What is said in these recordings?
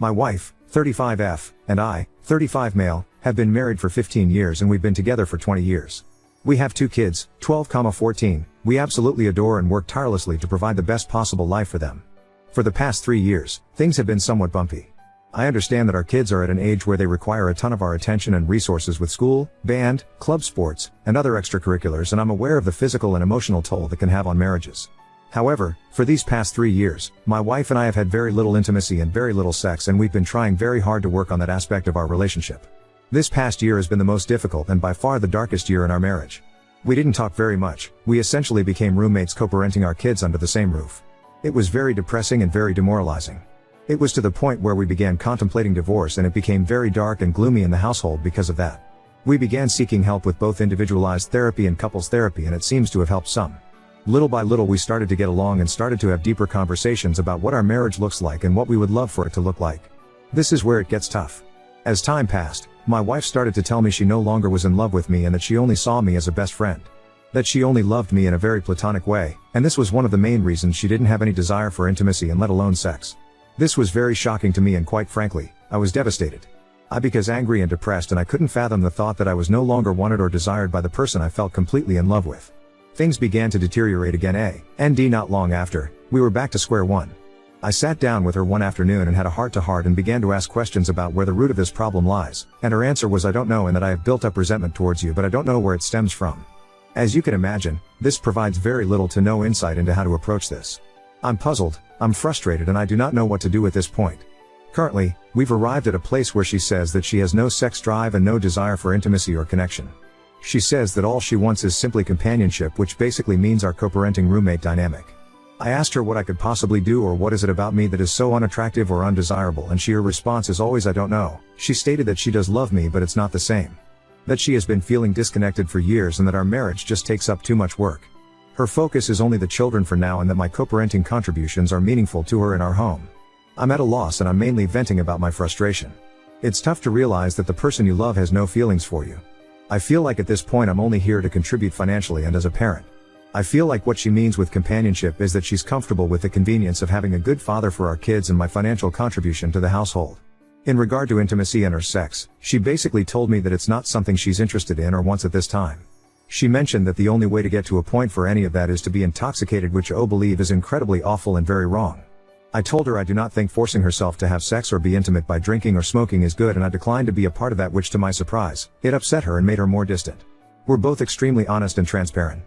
My wife, 35F, and I, 35 male, have been married for 15 years and we've been together for 20 years. We have 2 kids, 12, 14. We absolutely adore and work tirelessly to provide the best possible life for them. For the past 3 years, things have been somewhat bumpy. I understand that our kids are at an age where they require a ton of our attention and resources with school, band, club sports, and other extracurriculars, and I'm aware of the physical and emotional toll that can have on marriages. However, for these past 3 years, my wife and I have had very little intimacy and very little sex, and we've been trying very hard to work on that aspect of our relationship. This past year has been the most difficult and by far the darkest year in our marriage. We didn't talk very much, we essentially became roommates co-parenting our kids under the same roof. It was very depressing and very demoralizing. It was to the point where we began contemplating divorce, and it became very dark and gloomy in the household because of that. We began seeking help with both individualized therapy and couples therapy, and it seems to have helped some. Little by little we started to get along and started to have deeper conversations about what our marriage looks like and what we would love for it to look like. This is where it gets tough. As time passed, my wife started to tell me she no longer was in love with me and that she only saw me as a best friend. That she only loved me in a very platonic way, and this was one of the main reasons she didn't have any desire for intimacy and let alone sex. This was very shocking to me, and quite frankly, I was devastated. I became angry and depressed, and I couldn't fathom the thought that I was no longer wanted or desired by the person I felt completely in love with. Things began to deteriorate again, and not long after, we were back to square one. I sat down with her one afternoon and had a heart-to-heart and began to ask questions about where the root of this problem lies, and her answer was, "I don't know, and that I have built up resentment towards you, but I don't know where it stems from." As you can imagine, this provides very little to no insight into how to approach this. I'm puzzled, I'm frustrated, and I do not know what to do at this point. Currently, we've arrived at a place where she says that she has no sex drive and no desire for intimacy or connection. She says that all she wants is simply companionship, which basically means our co-parenting roommate dynamic. I asked her what I could possibly do, or what is it about me that is so unattractive or undesirable, and her response is always, "I don't know." She stated that she does love me, but it's not the same. That she has been feeling disconnected for years and that our marriage just takes up too much work. Her focus is only the children for now, and that my co-parenting contributions are meaningful to her in our home. I'm at a loss, and I'm mainly venting about my frustration. It's tough to realize that the person you love has no feelings for you. I feel like at this point I'm only here to contribute financially and as a parent. I feel like what she means with companionship is that she's comfortable with the convenience of having a good father for our kids and my financial contribution to the household. In regard to intimacy and her sex, she basically told me that it's not something she's interested in or wants at this time. She mentioned that the only way to get to a point for any of that is to be intoxicated, which I believe is incredibly awful and very wrong. I told her I do not think forcing herself to have sex or be intimate by drinking or smoking is good, and I declined to be a part of that, which to my surprise, it upset her and made her more distant. We're both extremely honest and transparent.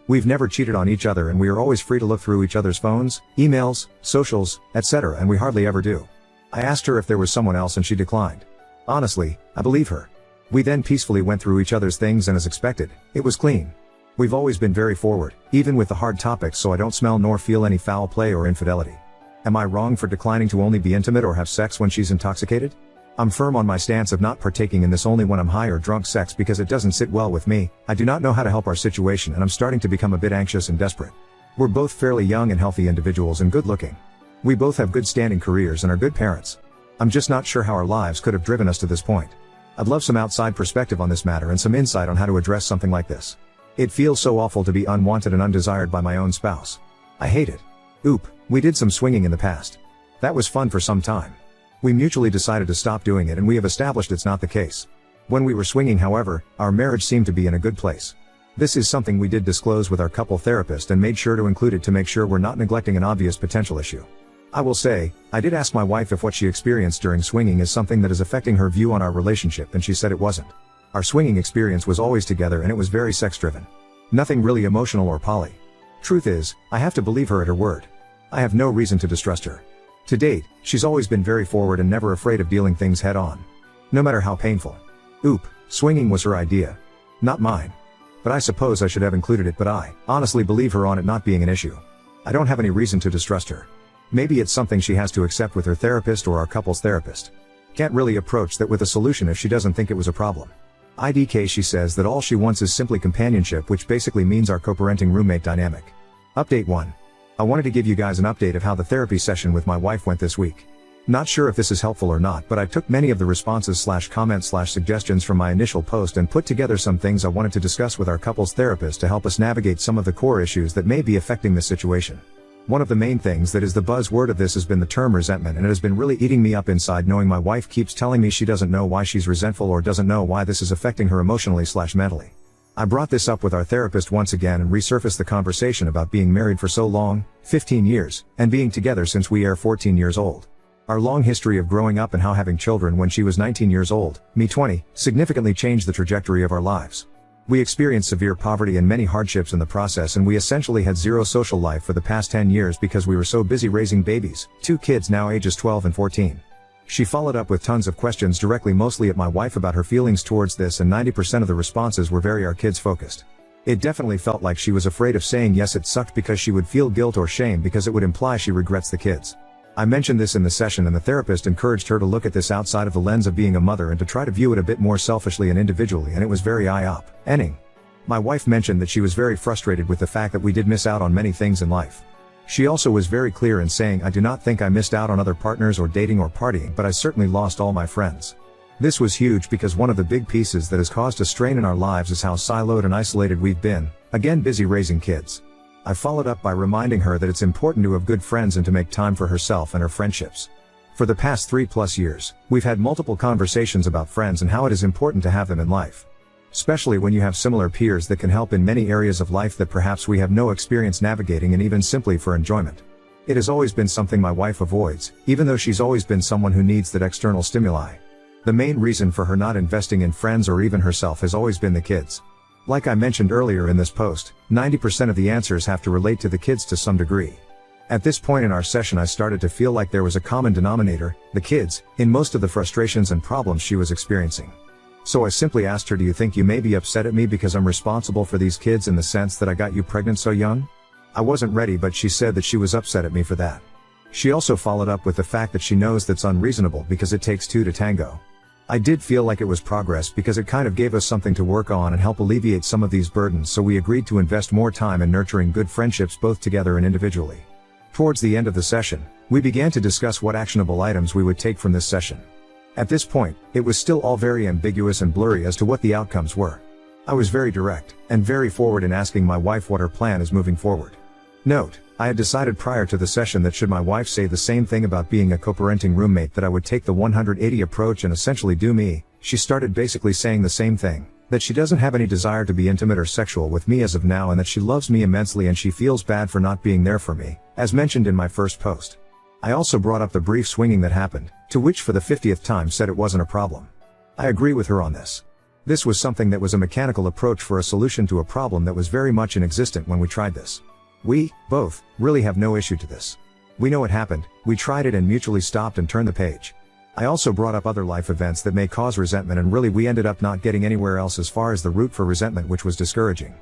We've never cheated on each other, and we are always free to look through each other's phones, emails, socials, etc., and we hardly ever do. I asked her if there was someone else and she declined. Honestly, I believe her. We then peacefully went through each other's things, and as expected, it was clean. We've always been very forward, even with the hard topics, so I don't smell nor feel any foul play or infidelity. Am I wrong for declining to only be intimate or have sex when she's intoxicated? I'm firm on my stance of not partaking in this only when I'm high or drunk sex, because it doesn't sit well with me. I do not know how to help our situation, and I'm starting to become a bit anxious and desperate. We're both fairly young and healthy individuals and good looking. We both have good standing careers and are good parents. I'm just not sure how our lives could have driven us to this point. I'd love some outside perspective on this matter and some insight on how to address something like this. It feels so awful to be unwanted and undesired by my own spouse. I hate it. We did some swinging in the past. That was fun for some time. We mutually decided to stop doing it, and we have established it's not the case. When we were swinging, however, our marriage seemed to be in a good place. This is something we did disclose with our couple therapist and made sure to include it to make sure we're not neglecting an obvious potential issue. I will say, I did ask my wife if what she experienced during swinging is something that is affecting her view on our relationship, and she said it wasn't. Our swinging experience was always together, and it was very sex-driven. Nothing really emotional or poly. Truth is, I have to believe her at her word. I have no reason to distrust her. To date, she's always been very forward and never afraid of dealing things head on. No matter how painful. Swinging was her idea. Not mine. But I suppose I should have included it, but I honestly believe her on it not being an issue. I don't have any reason to distrust her. Maybe it's something she has to accept with her therapist or our couple's therapist. Can't really approach that with a solution if she doesn't think it was a problem. She says that all she wants is simply companionship, which basically means our co-parenting roommate dynamic. Update 1. I wanted to give you guys an update of how the therapy session with my wife went this week. Not sure if this is helpful or not, but I took many of the responses/comments/suggestions from my initial post and put together some things I wanted to discuss with our couple's therapist to help us navigate some of the core issues that may be affecting this situation. One of the main things that is the buzzword of this has been the term resentment, and it has been really eating me up inside knowing my wife keeps telling me she doesn't know why she's resentful or doesn't know why this is affecting her emotionally/mentally. I brought this up with our therapist once again and resurfaced the conversation about being married for so long, 15 years, and being together since we are 14 years old. Our long history of growing up and how having children when she was 19 years old, me 20, significantly changed the trajectory of our lives. We experienced severe poverty and many hardships in the process, and we essentially had zero social life for the past 10 years because we were so busy raising babies, 2 kids now ages 12 and 14. She followed up with tons of questions directly mostly at my wife about her feelings towards this, and 90% of the responses were very our kids focused. It definitely felt like she was afraid of saying yes it sucked because she would feel guilt or shame because it would imply she regrets the kids. I mentioned this in the session, and the therapist encouraged her to look at this outside of the lens of being a mother and to try to view it a bit more selfishly and individually, and it was very eye-opening. My wife mentioned that she was very frustrated with the fact that we did miss out on many things in life. She also was very clear in saying, I do not think I missed out on other partners or dating or partying, but I certainly lost all my friends. This was huge because one of the big pieces that has caused a strain in our lives is how siloed and isolated we've been, again busy raising kids. I followed up by reminding her that it's important to have good friends and to make time for herself and her friendships. For the past 3+ years, we've had multiple conversations about friends and how it is important to have them in life. Especially when you have similar peers that can help in many areas of life that perhaps we have no experience navigating, and even simply for enjoyment. It has always been something my wife avoids, even though she's always been someone who needs that external stimuli. The main reason for her not investing in friends or even herself has always been the kids. Like I mentioned earlier in this post, 90% of the answers have to relate to the kids to some degree. At this point in our session, I started to feel like there was a common denominator, the kids, in most of the frustrations and problems she was experiencing. So I simply asked her, do you think you may be upset at me because I'm responsible for these kids in the sense that I got you pregnant so young? I wasn't ready, but she said that she was upset at me for that. She also followed up with the fact that she knows that's unreasonable because it takes 2 to tango. I did feel like it was progress because it kind of gave us something to work on and help alleviate some of these burdens, so we agreed to invest more time in nurturing good friendships both together and individually. Towards the end of the session, we began to discuss what actionable items we would take from this session. At this point, it was still all very ambiguous and blurry as to what the outcomes were. I was very direct, and very forward in asking my wife what her plan is moving forward. Note, I had decided prior to the session that should my wife say the same thing about being a co-parenting roommate, that I would take the 180 approach and essentially do me. She started basically saying the same thing, that she doesn't have any desire to be intimate or sexual with me as of now, and that she loves me immensely and she feels bad for not being there for me, as mentioned in my first post. I also brought up the brief swinging that happened, to which for the 50th time said it wasn't a problem. I agree with her on this. This was something that was a mechanical approach for a solution to a problem that was very much inexistent when we tried this. We, both, really have no issue to this. We know it happened, we tried it and mutually stopped and turned the page. I also brought up other life events that may cause resentment, and really we ended up not getting anywhere else as far as the root for resentment, which was discouraging.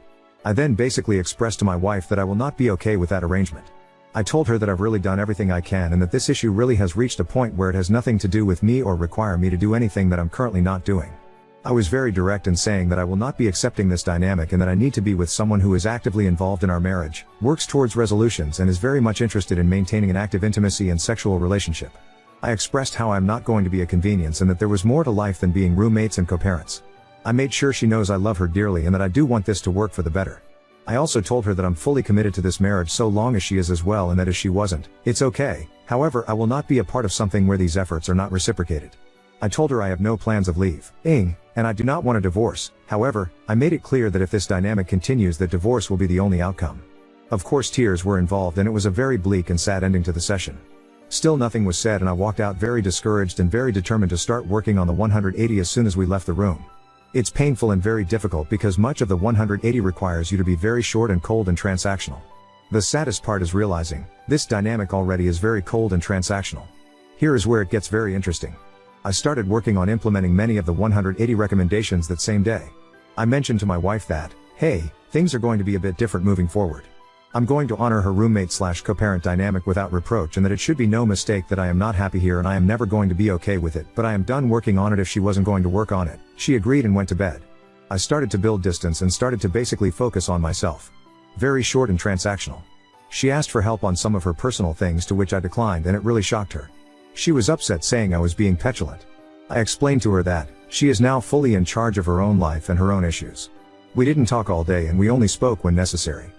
I then basically expressed to my wife that I will not be okay with that arrangement. I told her that I've really done everything I can and that this issue really has reached a point where it has nothing to do with me or require me to do anything that I'm currently not doing. I was very direct in saying that I will not be accepting this dynamic and that I need to be with someone who is actively involved in our marriage, works towards resolutions, and is very much interested in maintaining an active intimacy and sexual relationship. I expressed how I'm not going to be a convenience and that there was more to life than being roommates and co-parents. I made sure she knows I love her dearly and that I do want this to work for the better. I also told her that I'm fully committed to this marriage so long as she is as well, and that if she wasn't, it's okay. However, I will not be a part of something where these efforts are not reciprocated. I told her I have no plans of leaving, and I do not want a divorce. However, I made it clear that if this dynamic continues, that divorce will be the only outcome. Of course, tears were involved and it was a very bleak and sad ending to the session. Still nothing was said and I walked out very discouraged and very determined to start working on the 180 as soon as we left the room. It's painful and very difficult because much of the 180 requires you to be very short and cold and transactional. The saddest part is realizing, this dynamic already is very cold and transactional. Here is where it gets very interesting. I started working on implementing many of the 180 recommendations that same day. I mentioned to my wife that, hey, things are going to be a bit different moving forward. I'm going to honor her roommate/co-parent dynamic without reproach, and that it should be no mistake that I am not happy here and I am never going to be okay with it, but I am done working on it if she wasn't going to work on it. She agreed and went to bed. I started to build distance and started to basically focus on myself. Very short and transactional. She asked for help on some of her personal things, to which I declined, and it really shocked her. She was upset, saying I was being petulant. I explained to her that she is now fully in charge of her own life and her own issues. We didn't talk all day and we only spoke when necessary.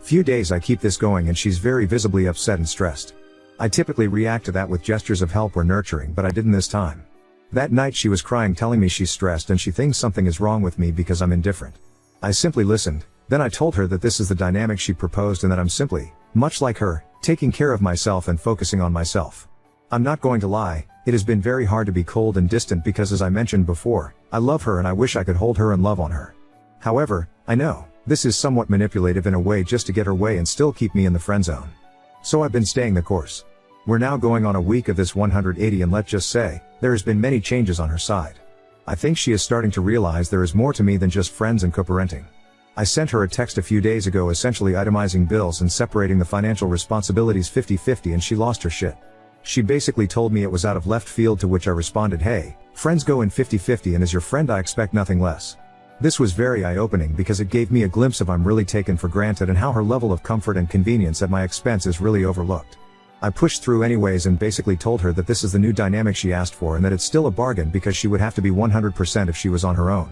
Few days I keep this going and she's very visibly upset and stressed. I typically react to that with gestures of help or nurturing, but I didn't this time. That night she was crying, telling me she's stressed and she thinks something is wrong with me because I'm indifferent. I simply listened, then I told her that this is the dynamic she proposed and that I'm simply, much like her, taking care of myself and focusing on myself. I'm not going to lie, it has been very hard to be cold and distant because, as I mentioned before, I love her and I wish I could hold her and love on her. However, I know, this is somewhat manipulative in a way just to get her way and still keep me in the friend zone. So I've been staying the course. We're now going on a week of this 180 and let's just say, there has been many changes on her side. I think she is starting to realize there is more to me than just friends and co-parenting. I sent her a text a few days ago essentially itemizing bills and separating the financial responsibilities 50-50 and she lost her shit. She basically told me it was out of left field, to which I responded, hey, friends go in 50-50 and as your friend I expect nothing less. This was very eye-opening because it gave me a glimpse of I'm really taken for granted and how her level of comfort and convenience at my expense is really overlooked. I pushed through anyways and basically told her that this is the new dynamic she asked for and that it's still a bargain because she would have to be 100% if she was on her own.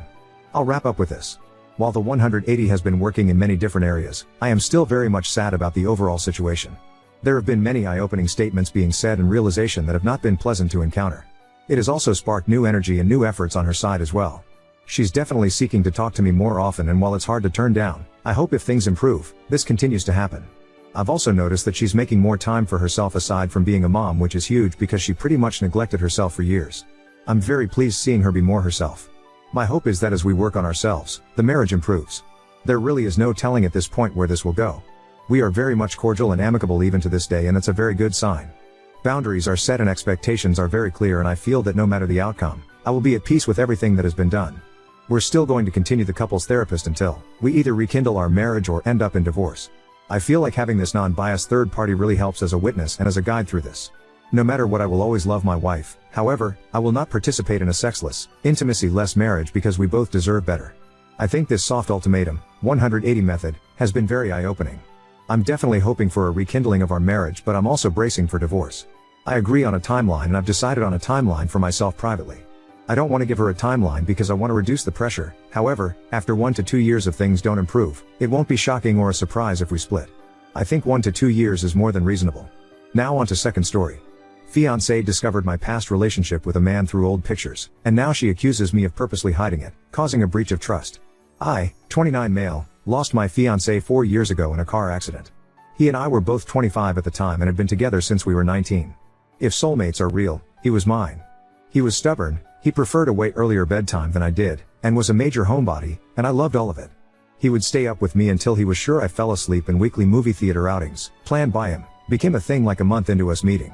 I'll wrap up with this. While the 180 has been working in many different areas, I am still very much sad about the overall situation. There have been many eye-opening statements being said and realization that have not been pleasant to encounter. It has also sparked new energy and new efforts on her side as well. She's definitely seeking to talk to me more often, and while it's hard to turn down, I hope if things improve, this continues to happen. I've also noticed that she's making more time for herself aside from being a mom, which is huge because she pretty much neglected herself for years. I'm very pleased seeing her be more herself. My hope is that as we work on ourselves, the marriage improves. There really is no telling at this point where this will go. We are very much cordial and amicable even to this day, and it's a very good sign. Boundaries are set and expectations are very clear, and I feel that no matter the outcome, I will be at peace with everything that has been done. We're still going to continue the couples therapist until we either rekindle our marriage or end up in divorce. I feel like having this non-biased third party really helps as a witness and as a guide through this. No matter what, I will always love my wife. However, I will not participate in a sexless, intimacy-less marriage because we both deserve better. I think this soft ultimatum, 180 method, has been very eye-opening. I'm definitely hoping for a rekindling of our marriage, but I'm also bracing for divorce. I agree on a timeline, and I've decided on a timeline for myself privately. I don't want to give her a timeline because I want to reduce the pressure. However, after 1 to 2 years if things don't improve, it won't be shocking or a surprise if we split. I think 1 to 2 years is more than reasonable. Now on to second story. Fiancée discovered my past relationship with a man through old pictures, and now she accuses me of purposely hiding it, causing a breach of trust. I, 29 male, lost my fiancé 4 years ago in a car accident. He and I were both 25 at the time and had been together since we were 19. If soulmates are real, he was mine. He was stubborn, he preferred a way earlier bedtime than I did, and was a major homebody, and I loved all of it. He would stay up with me until he was sure I fell asleep, and weekly movie theater outings, planned by him, became a thing like a month into us meeting.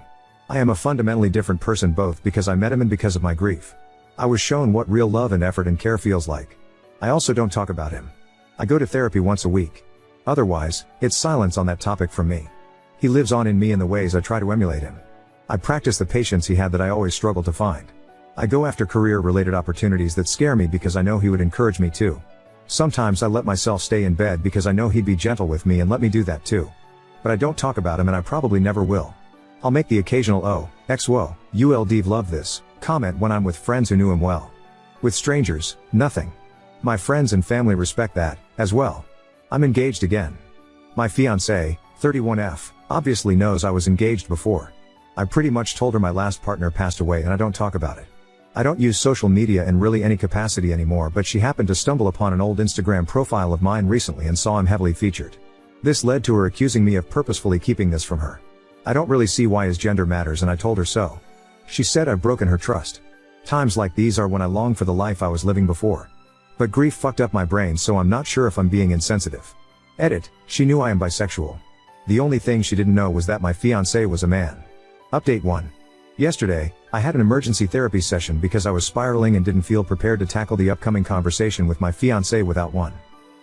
I am a fundamentally different person, both because I met him and because of my grief. I was shown what real love and effort and care feels like. I also don't talk about him. I go to therapy once a week. Otherwise, it's silence on that topic from me. He lives on in me in the ways I try to emulate him. I practice the patience he had that I always struggle to find. I go after career-related opportunities that scare me because I know he would encourage me to. Sometimes I let myself stay in bed because I know he'd be gentle with me and let me do that too. But I don't talk about him, and I probably never will. I'll make the occasional "oh, whoa, you'll love this" comment when I'm with friends who knew him well. With strangers, nothing. My friends and family respect that, as well. I'm engaged again. My fiancée, 31F, obviously knows I was engaged before. I pretty much told her my last partner passed away and I don't talk about it. I don't use social media in really any capacity anymore, but she happened to stumble upon an old Instagram profile of mine recently and saw him heavily featured. This led to her accusing me of purposefully keeping this from her. I don't really see why his gender matters, and I told her so. She said I've broken her trust. Times like these are when I long for the life I was living before. But grief fucked up my brain, so I'm not sure if I'm being insensitive. Edit, she knew I am bisexual. The only thing she didn't know was that my fiancé was a man. Update 1. Yesterday, I had an emergency therapy session because I was spiraling and didn't feel prepared to tackle the upcoming conversation with my fiancé without one.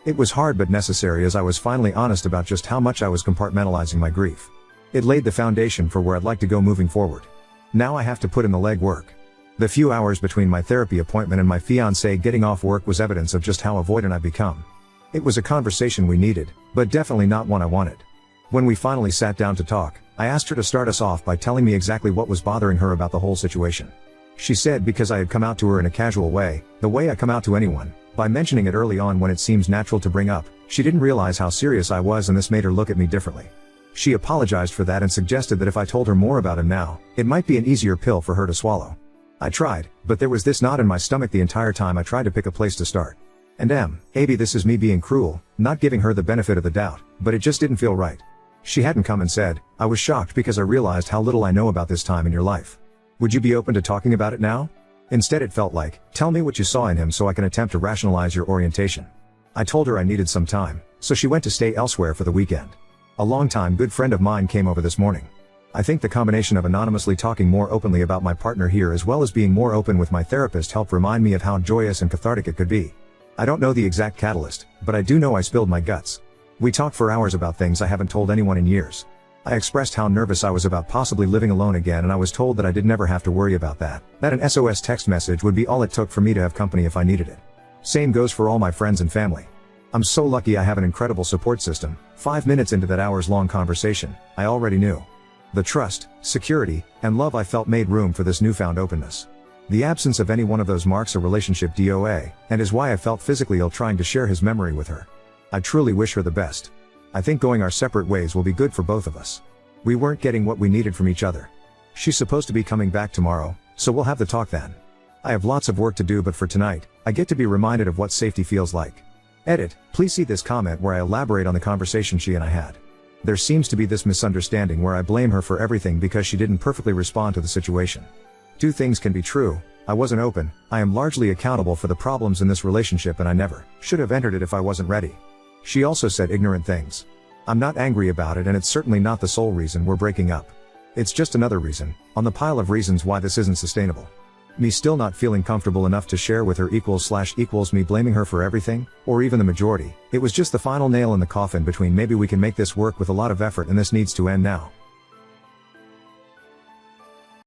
It was hard but necessary, as I was finally honest about just how much I was compartmentalizing my grief. It laid the foundation for where I'd like to go moving forward. Now I have to put in the legwork. The few hours between my therapy appointment and my fiancé getting off work was evidence of just how avoidant I've become. It was a conversation we needed, but definitely not one I wanted. When we finally sat down to talk, I asked her to start us off by telling me exactly what was bothering her about the whole situation. She said because I had come out to her in a casual way, the way I come out to anyone, By mentioning it early on when it seems natural to bring up, she didn't realize how serious I was, and this made her look at me differently. She apologized for that and suggested that if I told her more about him now, it might be an easier pill for her to swallow. I tried, but there was this knot in my stomach the entire time I tried to pick a place to start. And maybe this is me being cruel, not giving her the benefit of the doubt, but it just didn't feel right. She hadn't come and said, "I was shocked because I realized how little I know about this time in your life. Would you be open to talking about it now?" Instead it felt like, "Tell me what you saw in him so I can attempt to rationalize your orientation." I told her I needed some time, so she went to stay elsewhere for the weekend. A longtime good friend of mine came over this morning. I think the combination of anonymously talking more openly about my partner here as well as being more open with my therapist helped remind me of how joyous and cathartic it could be. I don't know the exact catalyst, but I do know I spilled my guts. We talked for hours about things I haven't told anyone in years. I expressed how nervous I was about possibly living alone again, and I was told that I did never have to worry about that an SOS text message would be all it took for me to have company if I needed it. Same goes for all my friends and family. I'm so lucky I have an incredible support system. 5 minutes into that hours-long conversation, I already knew. The trust, security, and love I felt made room for this newfound openness. The absence of any one of those marks a relationship DOA, and is why I felt physically ill trying to share his memory with her. I truly wish her the best. I think going our separate ways will be good for both of us. We weren't getting what we needed from each other. She's supposed to be coming back tomorrow, so we'll have the talk then. I have lots of work to do, but for tonight, I get to be reminded of what safety feels like. Edit, please see this comment where I elaborate on the conversation she and I had. There seems to be this misunderstanding where I blame her for everything because she didn't perfectly respond to the situation. Two things can be true. I wasn't open. I am largely accountable for the problems in this relationship, and I never should have entered it if I wasn't ready. She also said ignorant things. I'm not angry about it, and it's certainly not the sole reason we're breaking up. It's just another reason, on the pile of reasons why this isn't sustainable. Me still not feeling comfortable enough to share with her equals me blaming her for everything, or even the majority. It was just the final nail in the coffin between maybe we can make this work with a lot of effort and this needs to end now.